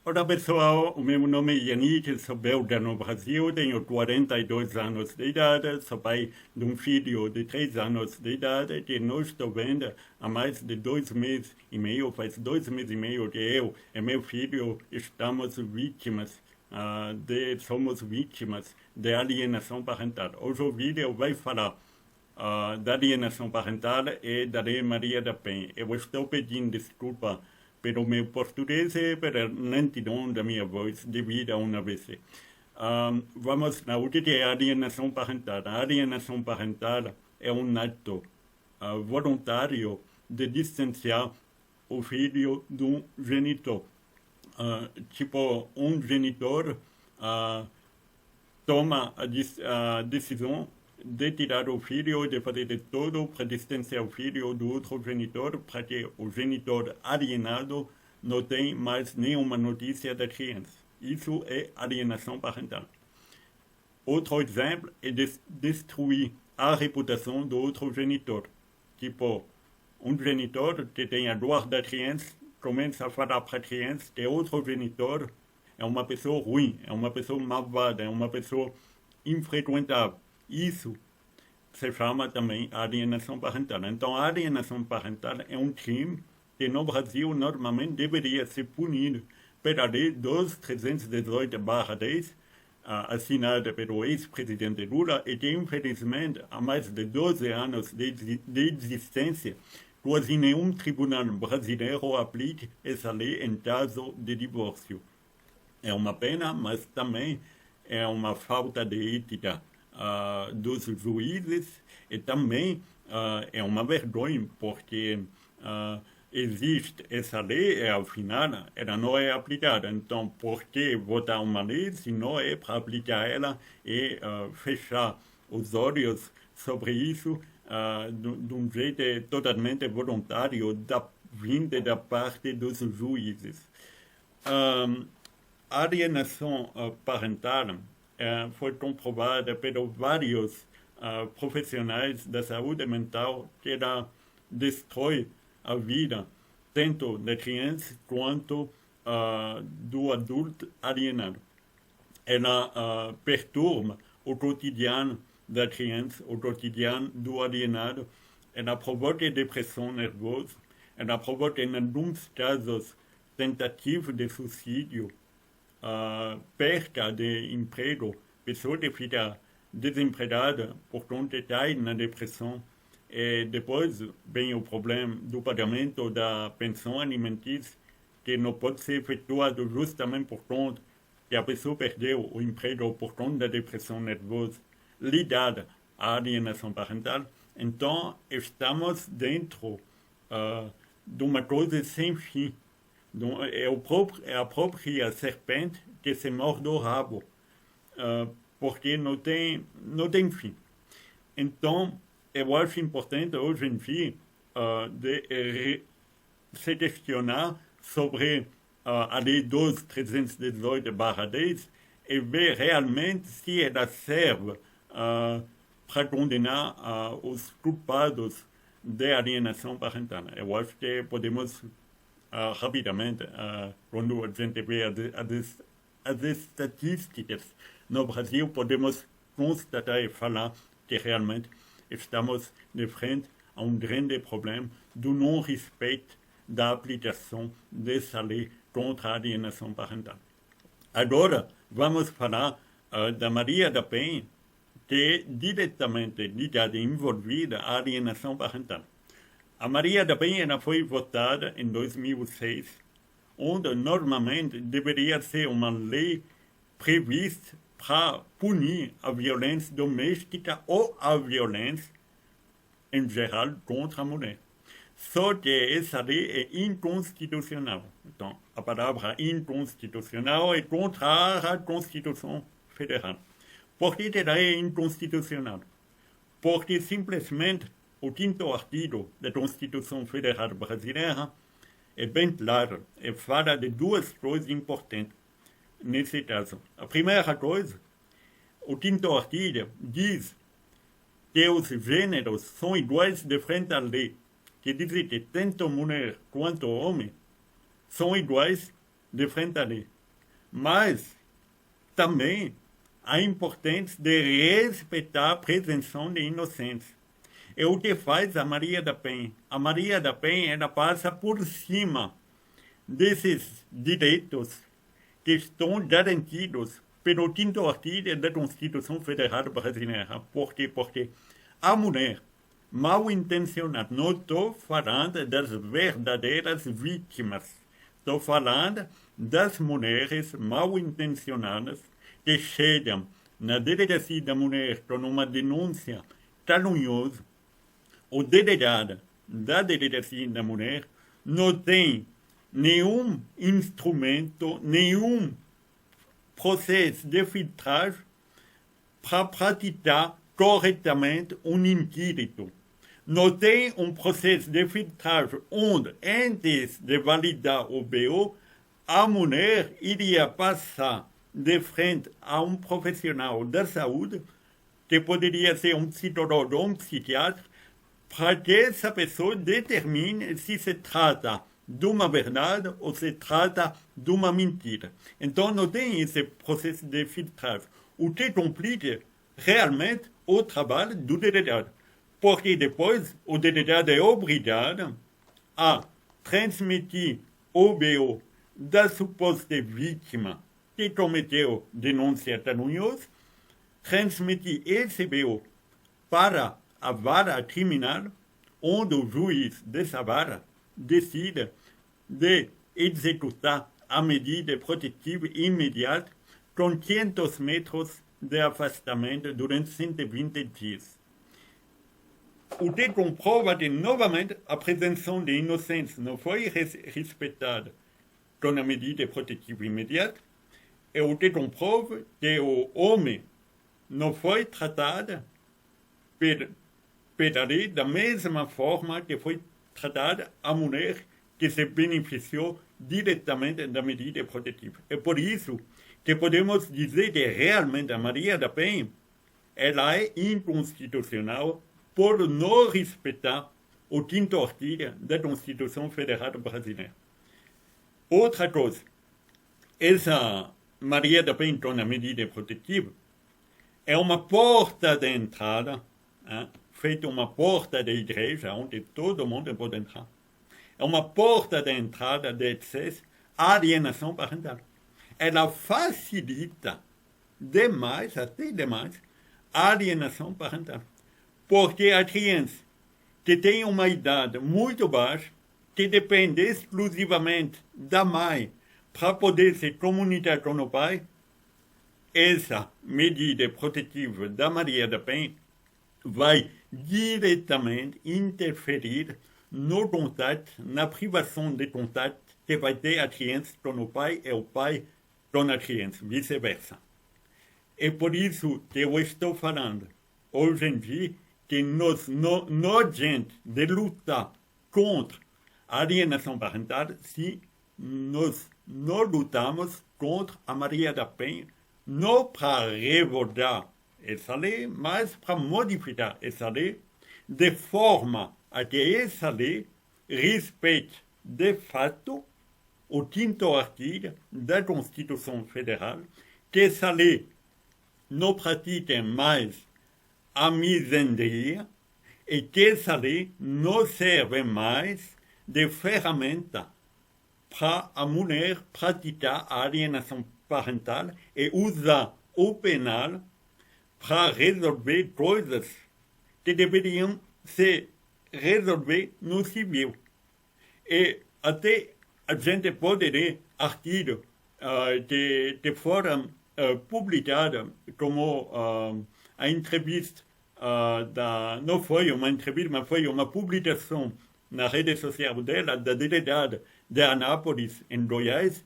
Olá pessoal, o meu nome é Yannick, sou belga no Brasil, tenho 42 anos de idade, sou pai de um filho de 3 anos de idade que não estou vendo há mais de 2 meses e meio, faz 2 meses e meio que eu e meu filho estamos vítimas, somos vítimas de alienação parental. Hoje o vídeo vai falar da alienação parental e da Lei Maria da Penha. Eu estou pedindo desculpa pelo meu português e pela lentidão da minha voz devido a um AVC. Vamos lá, o que é alienação parental? A alienação parental é um ato voluntário de distanciar o filho do genitor. Tipo, um genitor toma a decisão de tirar o filho, de fazer de tudo para distanciar o filho do outro genitor, para que o genitor alienado não tenha mais nenhuma notícia da criança. Isso é alienação parental. Outro exemplo é destruir a reputação do outro genitor. Tipo, um genitor que tem a guarda da criança começa a falar para a criança que outro genitor é uma pessoa ruim, é uma pessoa malvada, é uma pessoa infrequentável. Isso se chama também alienação parental. Então, a alienação parental é um crime que no Brasil normalmente deveria ser punido pela Lei 12.318/10, assinada pelo ex-presidente Lula, e que infelizmente há mais de 12 anos de existência, quase nenhum tribunal brasileiro aplica essa lei em caso de divórcio. É uma pena, mas também é uma falta de ética dos juízes e também é uma vergonha porque existe essa lei e ao final ela não é aplicada. Então, por que votar uma lei se não é para aplicar ela e fechar os olhos sobre isso de um jeito totalmente voluntário vinda da parte dos juízes? A alienação parental foi comprovada pelos vários profissionais da saúde mental que ela destrói a vida tanto da criança quanto do adulto alienado. Ela perturba o cotidiano da criança, o cotidiano do alienado, ela provoca depressão nervosa, ela provoca, em alguns casos, tentativa de suicídio, perca de emprego, pessoa que fica desempregada por conta de cair na depressão. E depois vem o problema do pagamento da pensão alimentícia, que não pode ser efetuado justamente por conta que a pessoa perdeu o emprego por conta da depressão nervosa ligada à alienação parental. Então, estamos dentro de uma coisa sem fim. É a própria serpente que se morde o rabo, porque não tem fim. Então, eu acho importante hoje em dia se questionar sobre a Lei 12.318/10 e ver realmente se ela serve para condenar os culpados de alienação parental. Eu acho que podemos rapidamente, quando a gente vê as estatísticas no Brasil, podemos constatar e falar que realmente estamos de frente a um grande problema do não respeito da aplicação dessa lei contra a alienação parental. Agora, vamos falar da Maria da Penha, que é diretamente ligada e envolvida à alienação parental. A Maria da Penha foi votada em 2006, onde normalmente deveria ser uma lei prevista para punir a violência doméstica ou a violência em geral contra a mulher. Só que essa lei é inconstitucional. Então, a palavra inconstitucional é contra a Constituição Federal. Por que ela é inconstitucional? Porque simplesmente o 5º artigo da Constituição Federal Brasileira é bem claro e fala de duas coisas importantes nesse caso. A primeira coisa, o 5º artigo diz que os gêneros são iguais de frente à lei, que diz que tanto mulher quanto homem são iguais de frente à lei. mas também a importância de respeitar a presunção de inocência. É o que faz a Maria da Penha. A Maria da Penha, ela passa por cima desses direitos que estão garantidos pelo quinto artigo da Constituição Federal Brasileira. Por quê? Porque a mulher mal intencionada, não estou falando das verdadeiras vítimas, estou falando das mulheres mal intencionadas que chegam na delegacia da mulher com uma denúncia caluniosa. O delegado da delegacia da mulher não tem nenhum instrumento, nenhum processo de filtragem para praticar corretamente um inquérito. Não tem um processo de filtragem onde, antes de validar o BO, a mulher iria passar de frente a um profissional da saúde, que poderia ser um psicólogo ou um psiquiatra, para que essa pessoa determine se se trata de uma verdade ou se trata de uma mentira. Então não tem esse processo de filtragem, o que complica realmente o trabalho do delegado. Porque depois o delegado é obrigado a transmitir o BO da suposta vítima que cometeu denúncia caluniosa, transmitir esse BO para a vara criminal, onde o juiz dessa vara decide de executar a medida protetiva imediata com 500 metros de afastamento durante 120 dias. O que comprova que, novamente, a presunção de inocência não foi respeitada com a medida protetiva imediata, é o que comprova que o homem não foi tratado pela lei da mesma forma que foi tratada a mulher que se beneficiou diretamente da medida protetiva. É por isso que podemos dizer que realmente a Maria da Penha ela é inconstitucional por não respeitar o quinto artigo da Constituição Federal Brasileira. Outra coisa, essa Maria da Penha com a medida protetiva é uma porta de entrada, feita uma porta da igreja, onde todo mundo pode entrar. É uma porta de entrada de acesso à alienação parental. Ela facilita demais, até demais, a alienação parental. Porque a criança que tem uma idade muito baixa, que depende exclusivamente da mãe para poder se comunicar com o pai, essa medida protetiva da Maria da Penha vai diretamente interferir no contato, na privação de contato que vai ter a criança com o pai e o pai com a criança, vice-versa. É por isso que eu estou falando, hoje em dia, que nós não adianta de lutar contra a alienação parental se nós não lutamos contra a Maria da Penha, não para revogar essa lei, mas para modificar essa lei de forma a que essa lei respeite, de fato, o quinto artigo da Constituição Federal, que essa lei não pratique mais a misandria e que essa lei não serve mais de ferramenta para a mulher praticar a alienação parental e usar o penal para resolver coisas que deveriam se resolver no civil. E até a gente pode ler artigos que foram publicados, como a entrevista não foi uma entrevista, mas foi uma publicação na rede social dela, da delegada de Anápolis, em Goiás,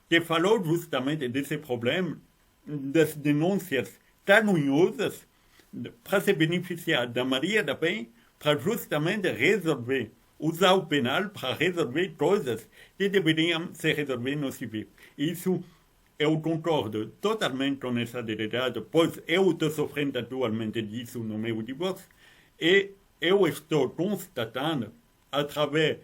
que falou justamente desse problema, das denúncias caluniosas, para se beneficiar da Maria da Penha, para justamente resolver, usar o penal para resolver coisas que deveriam se resolver no civil. Isso eu concordo totalmente com essa delegada, pois eu estou sofrendo atualmente disso no meu divórcio, e eu estou constatando, através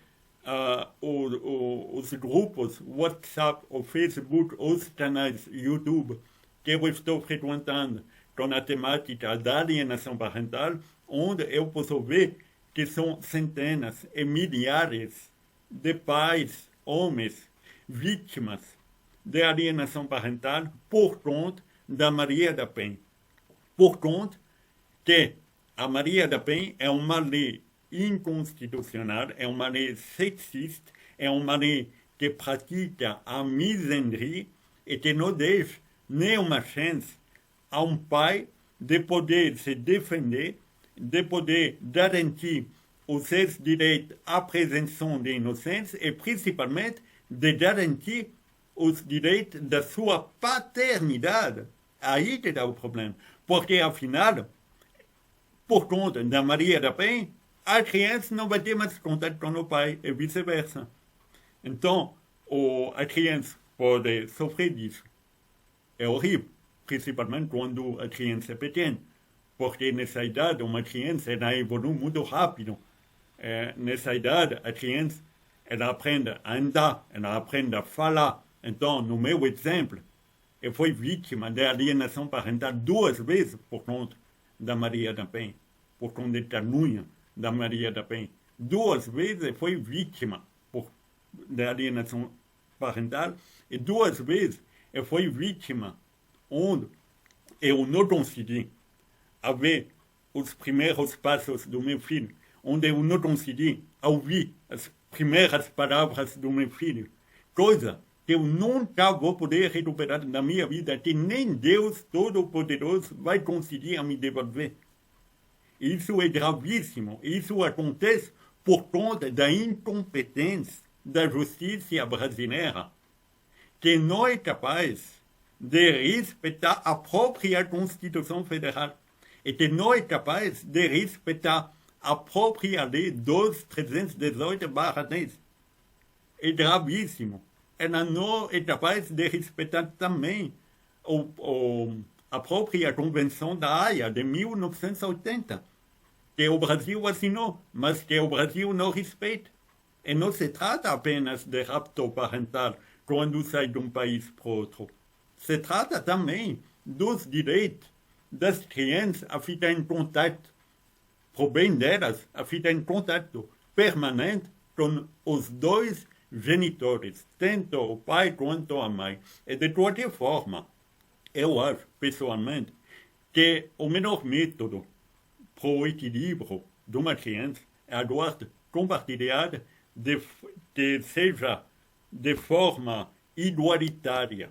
os grupos WhatsApp ou Facebook, os canais YouTube que eu estou frequentando com a temática da alienação parental, onde eu posso ver que são centenas e milhares de pais, homens, vítimas de alienação parental por conta da Maria da Penha. Por conta que a Maria da Penha é uma lei inconstitucional, é uma lei sexista, é uma lei que pratica a misandria e que não deixa nenhuma chance a um pai de poder se defender, de poder garantir os seus direitos à presunção de inocência e, principalmente, de garantir os direitos da sua paternidade. Aí que dá o problema. Porque, afinal, por conta da Maria da Penha, a criança não vai ter mais contato com o pai e vice-versa. Então, a criança pode sofrer disso. É horrível, principalmente quando a criança é pequena, porque nessa idade uma criança ela evolui muito rápido. Nessa idade a criança ela aprende a andar, ela aprende a falar. Então, no meu exemplo, eu fui vítima de alienação parental 2 vezes por conta da Maria da Penha, por conta de calúnia da Maria da Penha. 2 vezes eu fui vítima de alienação parental e 2 vezes eu fui vítima onde eu não consegui ver os primeiros passos do meu filho, onde eu não consegui ouvir as primeiras palavras do meu filho, coisa que eu nunca vou poder recuperar na minha vida, que nem Deus Todo-Poderoso vai conseguir me devolver. Isso é gravíssimo. Isso acontece por conta da incompetência da justiça brasileira, que não é capaz de respeitar a própria Constituição Federal e que não é capaz de respeitar a própria Lei 12.318/10. É gravíssimo. Ela não é capaz de respeitar também a própria Convenção da Haia de 1980, que o Brasil assinou, mas que o Brasil não respeita. E não se trata apenas de rapto parental quando sai de um país para outro. Se trata também dos direitos das crianças a ficar em contato, para o bem delas, a ficar em contato permanente com os dois genitores, tanto o pai quanto a mãe. E de qualquer forma, eu acho, pessoalmente, que o melhor método para o equilíbrio de uma criança é a guarda compartilhada que seja de forma igualitária.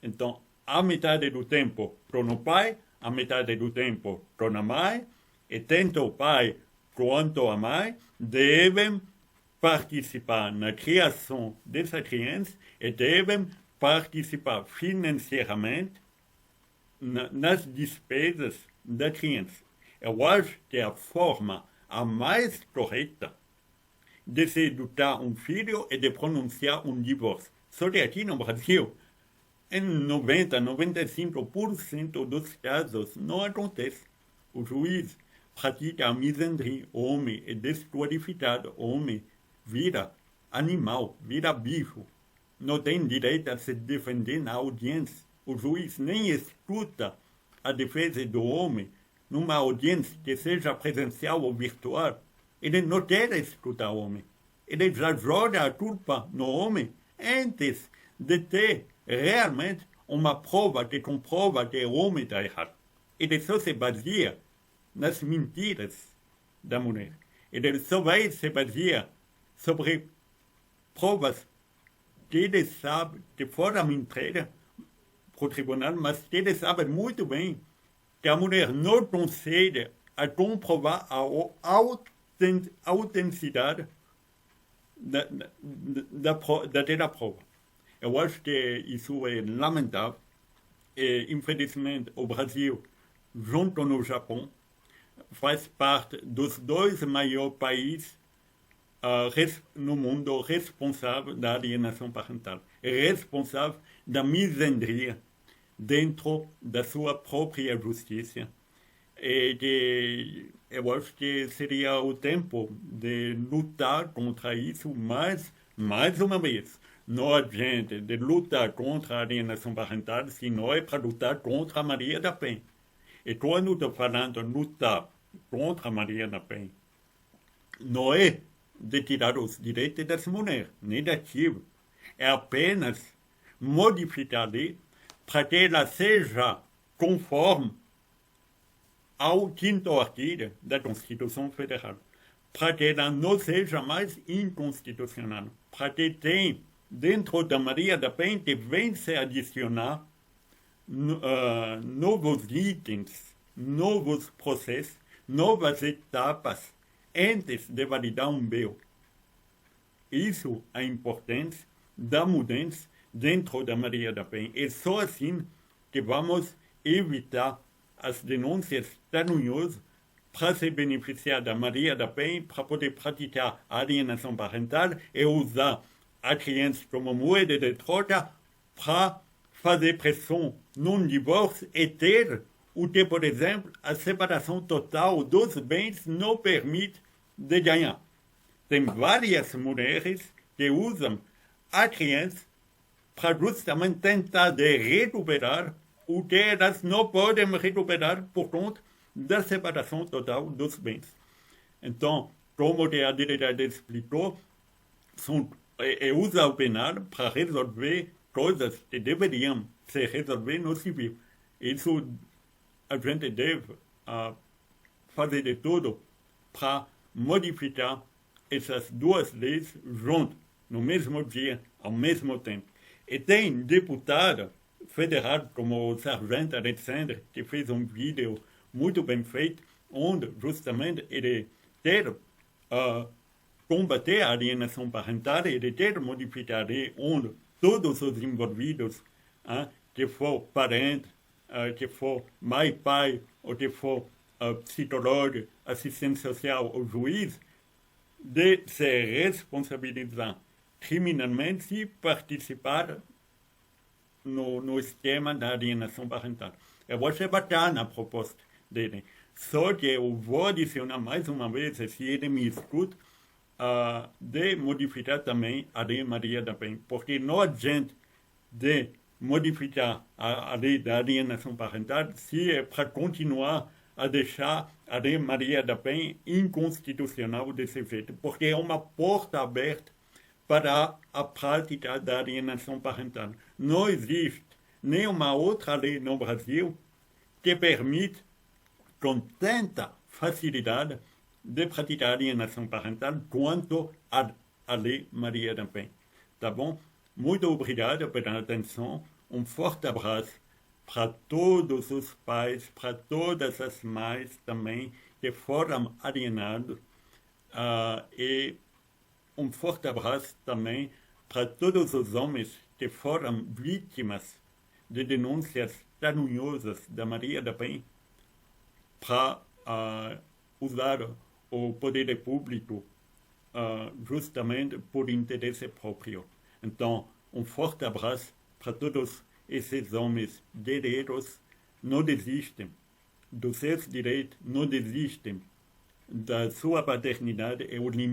Então, a metade do tempo com o pai, a metade do tempo com a mãe, e tanto o pai quanto a mãe devem participar na criação dessa criança e devem participar financeiramente nas despesas da criança. Eu acho que a forma a mais correta de se educar um filho é de pronunciar um divórcio. Só que aqui no Brasil, em 95% dos casos, não acontece. O juiz pratica a misandria, o homem é desqualificado, o homem vira animal, vira bicho. Não tem direito a se defender na audiência. O juiz nem escuta a defesa do homem numa audiência que seja presencial ou virtual. Ele não quer escutar o homem. Ele já joga a culpa no homem antes de ter realmente uma prova que comprova que o homem está errado. Ele só se baseia nas mentiras da mulher. Ele só vai se basear sobre provas que ele sabe que foram entregues para o tribunal, mas que ele sabe muito bem que a mulher não consegue a comprovar a autenticidade daquela prova. Eu acho que isso é lamentável. E, infelizmente, o Brasil, junto no Japão, faz parte dos 2 maiores países no mundo responsável da alienação parental, responsável da misandria dentro da sua própria justiça. E eu acho que seria o tempo de lutar contra isso, mas, mais uma vez, não adianta de lutar contra a alienação parental, se não é para lutar contra a Maria da Penha. E quando estou falando lutar contra a Maria da Penha, não é de tirar os direitos das mulheres, negativo. É apenas modificar a lei para que ela seja conforme ao 5º artigo da Constituição Federal, para que ela não seja mais inconstitucional, para que tenha, dentro da Maria da Penha, que vem se adicionar novos itens, novos processos, novas etapas antes de validar um BO. Isso é a importância da mudança dentro da Maria da Penha. É só assim que vamos evitar as denúncias caluniosas para se beneficiar da Maria da Penha, para poder praticar a alienação parental e usar a criança como moeda de troca para fazer pressão num divórcio e ter o que, por exemplo, a separação total dos bens não permite de ganhar. Tem várias mulheres que usam a criança para justamente tentar de recuperar o que elas não podem recuperar por conta da separação total dos bens. Então, como a delegada explicou, usa o penal para resolver coisas que deveriam ser resolvidas no civil. Isso a gente deve fazer de tudo para modificar essas duas leis juntas, no mesmo dia, ao mesmo tempo. E tem deputado federal como o Sargento Alexandre, que fez um vídeo muito bem feito, onde justamente ele quer combater a alienação parental, ele quer modificar a lei onde todos os envolvidos, que for parente, que for mãe, pai, ou que for psicólogo, assistente social ou juiz, de se responsabilizar criminalmente se participar no esquema da alienação parental. Eu acho bacana a proposta dele. Só que eu vou adicionar mais uma vez, se ele me escuta, de modificar também a lei Maria da Penha, porque não adianta de modificar a lei da alienação parental se é para continuar a deixar a lei Maria da Penha inconstitucional desse jeito, porque é uma porta aberta para a prática da alienação parental. Não existe nenhuma outra lei no Brasil que permite, com tanta facilidade, de praticar a alienação parental quanto a lei Maria da Penha. Tá bom? Muito obrigado pela atenção. Um forte abraço para todos os pais, para todas as mães também que foram alienados. E um forte abraço também para todos os homens que foram vítimas de denúncias caluniosas da Maria da Penha para usar o poder público justamente por interesse próprio. Então, um forte abraço para todos esses homens guerreiros. Não desistem dos seus direitos, não desistem da sua paternidade. Eu li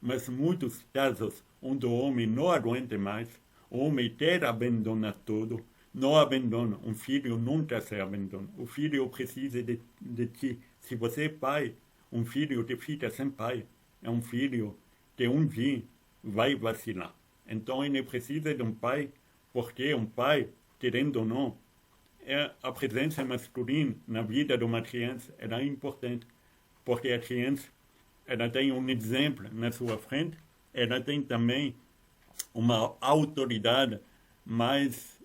mas muitos casos onde o homem não aguenta mais, o homem quer abandonar tudo, não abandona. Um filho nunca se abandona. O filho precisa de ti. Se você é pai, um filho que fica sem pai é um filho que um dia vai vacilar. Então ele precisa de um pai, porque um pai, querendo ou não, a presença masculina na vida de uma criança é importante, porque a criança ela tem um exemplo na sua frente, ela tem também uma autoridade mais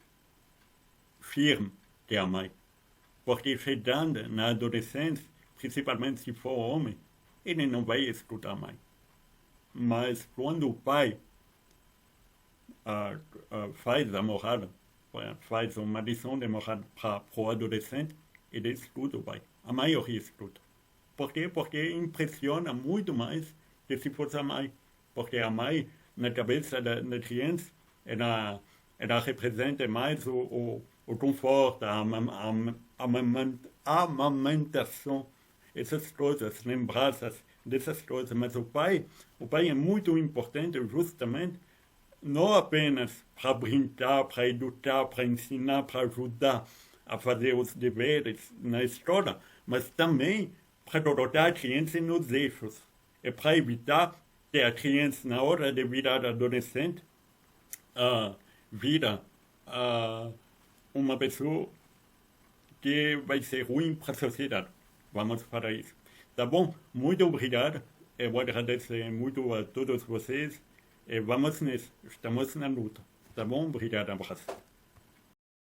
firme que a mãe. Porque chegando na adolescência, principalmente se for homem, ele não vai escutar a mãe. Mas quando o pai faz a moral, faz uma lição de moral para o adolescente, ele escuta o pai. A maioria escuta. Por quê? Porque impressiona muito mais que se fosse a mãe. Porque a mãe, na cabeça da criança, ela representa mais o conforto, a amamentação. essas coisas, lembranças dessas coisas. Mas o pai é muito importante justamente não apenas para brincar, para educar, para ensinar, para ajudar a fazer os deveres na escola, mas também para colocar a criança nos eixos. É para evitar que a criança, na hora de virar adolescente, vira uma pessoa que vai ser ruim para a sociedade. Vamos para isso. Tá bom? Muito obrigado. Eu agradeço muito a todos vocês. E vamos nessa. Estamos na luta. Tá bom? Obrigado. Abraço.